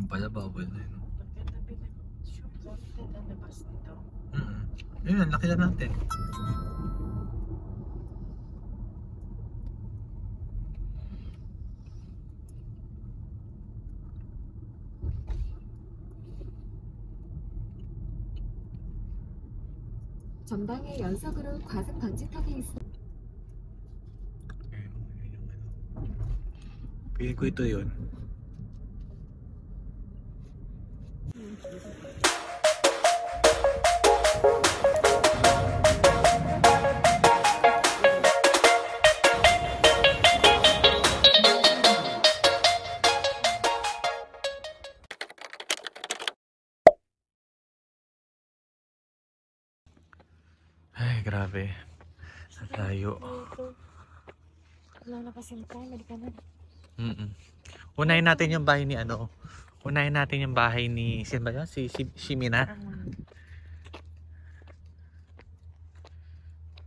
Ayun pala, bawal na yun. Sure, natin na labas nito. Ayun, laki na natin. 전방에 연속으로 과속 방지턱이 있습니다. Piling ko ito yun. Ay, grabe. Ang layo. Wala na kasi tayo, malika na. Unahin natin yung bahay ni ano. Unahin natin yung bahay ni sino ba yun? Si Shimina.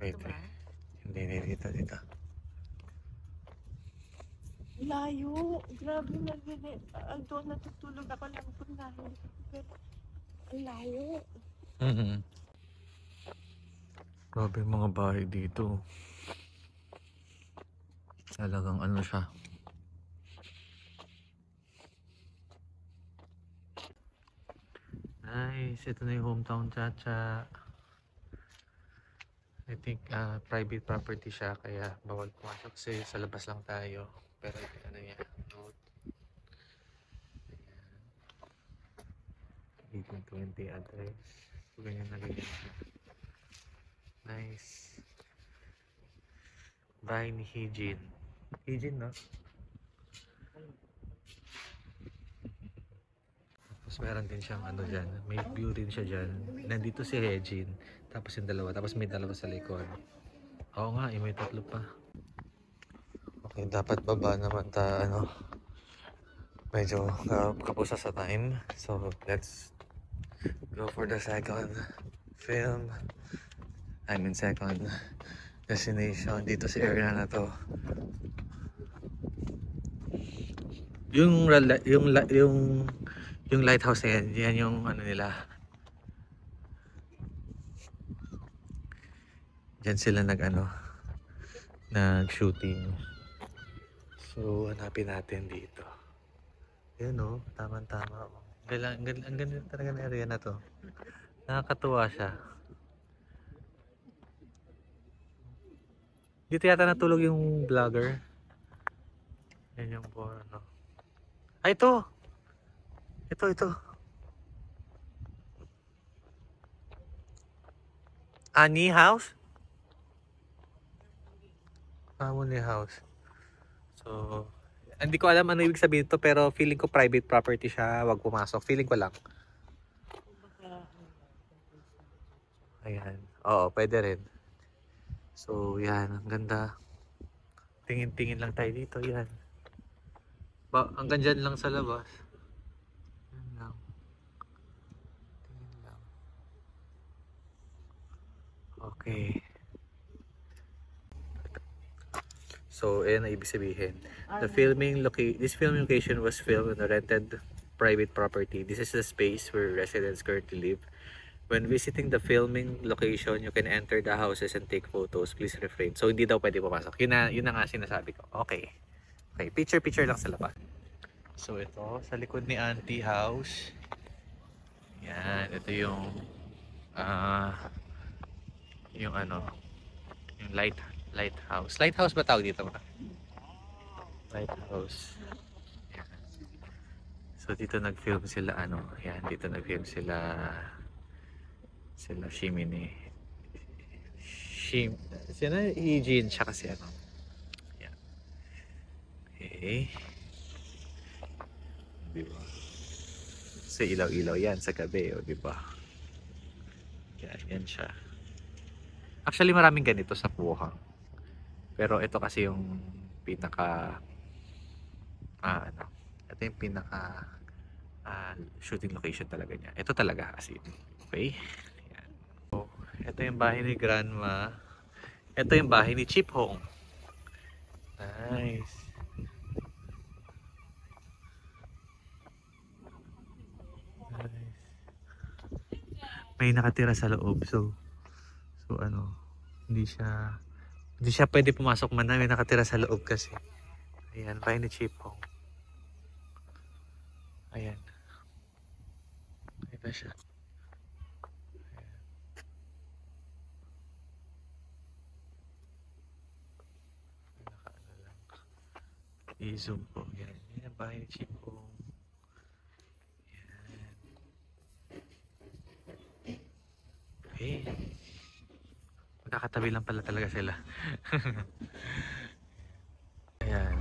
Wait. Hindi dito. Layo. Grabe na rin. Doon natutulog ako lang po na. Pero ang layo. Grabe yung mga bahay dito. Talagang ano siya. Nice. Ito na yung hometown Chacha. I think private property siya kaya bawal pumasok kasi sa labas lang tayo. Pero ito ano yan. Note. 1820 address. So, ganyan na ganyan siya. Nice. Bahay ni Hijin. Hijin, no? Tapos meron din siyang ano dyan. May view din siya dyan. Nandito si Hejin. Tapos yung dalawa. Tapos may dalawa sa likod. Oo nga, may tatlo pa. Okay, dapat baba naman ano. Medyo kapusa sa time. So, let's go for the second film. I mean second destination. Dito sa area na to. Yung lighthouse na yan yung ano nila. Diyan sila nag-shooting. So, hanapin natin dito. Yun o, tama-tama. Ang ganda talaga ng area na to. Nakakatuwa siya. Dito yata natulog yung vlogger. Yan yung ano. Ay, ito! Ito. Annie House? Family House. So, hindi ko alam ano ibig sabihin ito pero feeling ko private property siya. Wag pumasok. Feeling ko lang. Ayan. Oo, pwede rin. So, yan. Ang ganda. Tingin-tingin lang tayo dito. Yan. Hanggang dyan lang sa labas. Yan lang. Tingin lang. Okay. So, ayan ang ibig sabihin. This filming location was filmed on a rented private property. This is the space where residents currently live. When visiting the filming location, you can enter the houses and take photos. Please refrain. So, hindi daw pwede pumasok. Yun na nga sinasabi ko. Okay. Okay, picture lang sa labas. So, ito, sa likod ni Auntie House. Yan, ito yung yung lighthouse. Lighthouse ba tawag dito? Lighthouse. Yan. So, dito nag-film sila, yan, dito nag-film sila Shimini. Sino? Eugene, siya kasi yan. Okay. Diba? So, ilaw-ilaw yan sa gabi, diba? Yan siya. Actually, maraming ganito sa Puhang. Pero ito kasi yung pinaka ito yung pinaka shooting location talaga niya. Ito talaga kasi. Okay? Yan. So, ito yung bahay ni Grandma. Ito yung bahay ni Chip Hong. Nice. may nakatira sa loob. So ano, hindi siya pwede pumasok man na, may nakatira sa loob kasi. Ayan, bahay ni Chipong. Ayan. Ito siya. Nakaano lang. I-zoom ko. Yan. Yan ang bahay ni Chipong. Yan. Okay. Magkakatabi lang pala talaga sila. Ayan.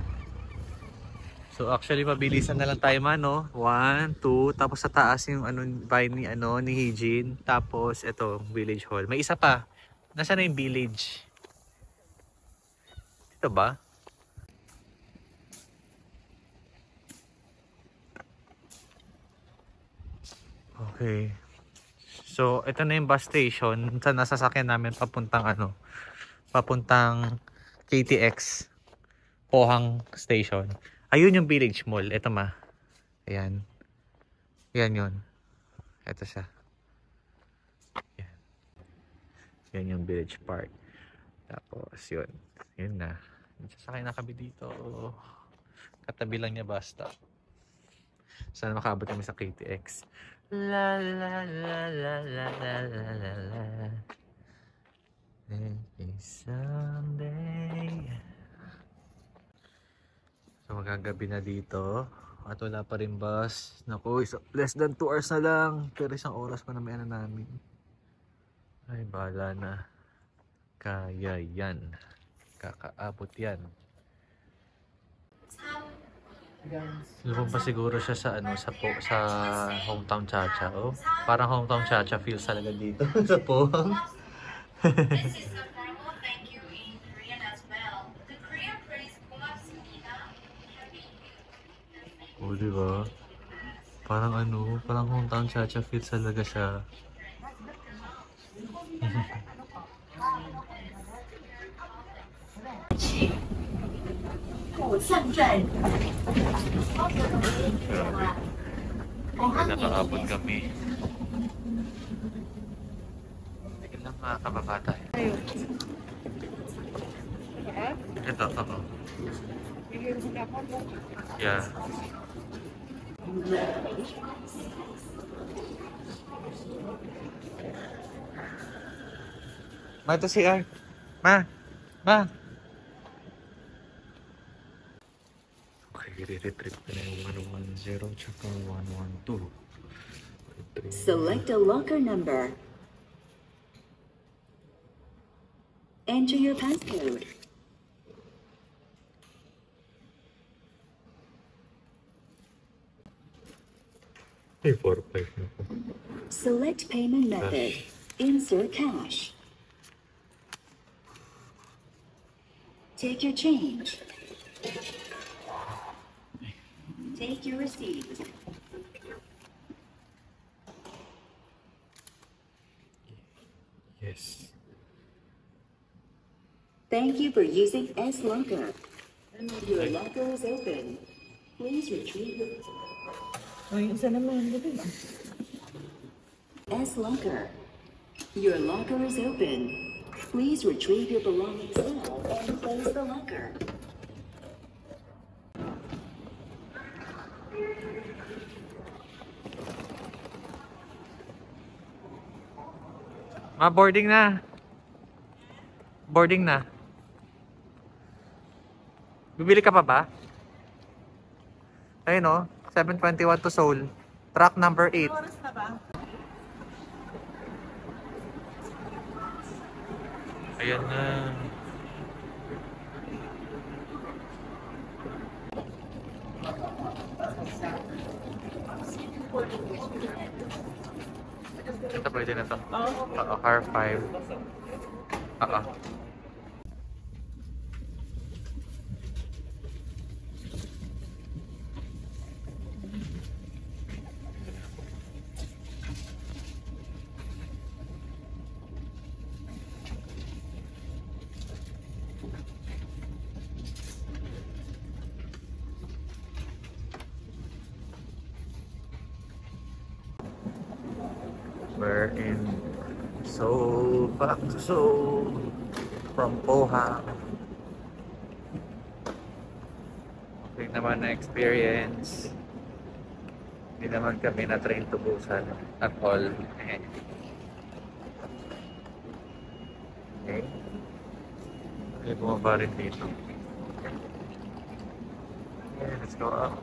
So actually mabilisan na lang tayo man, no? 1, 2, tapos sa taas yung bahay ni ni Hijin, tapos ito village hall. May isa pa. Nasaan na yung village? Dito ba? Okay. So ito na yung bus station sa nasasakyan namin papuntang KTX Pohang Station. Ayun yung village mall. Ito Ayan. Yan yun. Ito siya. Yan. Yan yung village park. Tapos yun. Yun na. Sasakay na kami dito. Katabi lang niya basta. Sana makaabot kami sa KTX. La la la la la la la la la. Maybe someday. So magagabi na dito at wala pa rin bus. Naku, less than 2 hours na lang. Pero 1 oras pa na may namin. Ay, bahala na. Kaya yan. Kakaabot yan. Lubog pa siguro siya sa sa Hometown Chacha. Oh, parang Hometown Chacha feels talaga dito sa Pohang. Oh, diba? Parang parang Hometown Chacha feels talaga siya. Nakaabot kami. Tignan lang mga kababata. Ito, yeah. Ma, ito si R. Ma! Okay, re-retrip ko na yung 110 tsaka 112. Select a locker number. Enter your passcode. Ay, 4-5 na po. Select payment method. Insert cash. Take your change. Take your receipt. Yes. Thank you for using S Locker. Your locker is open. Please retrieve your... Ay, isa naman. S Locker. Your locker is open. Please retrieve your belongings now and close the locker. Boarding na. Boarding na. Bibili ka pa ba? Ayun o, 7:21 to Seoul. Track number 8. Oras na ba? Ayan na. Ito pwede na to. Oo, car 5. Oo. We're in Seoul, back to Seoul from Pohang. Okay naman na experience. Hindi naman kami na train to Busan at all. Okay. Okay, bumaba rin dito. Okay, let's go up.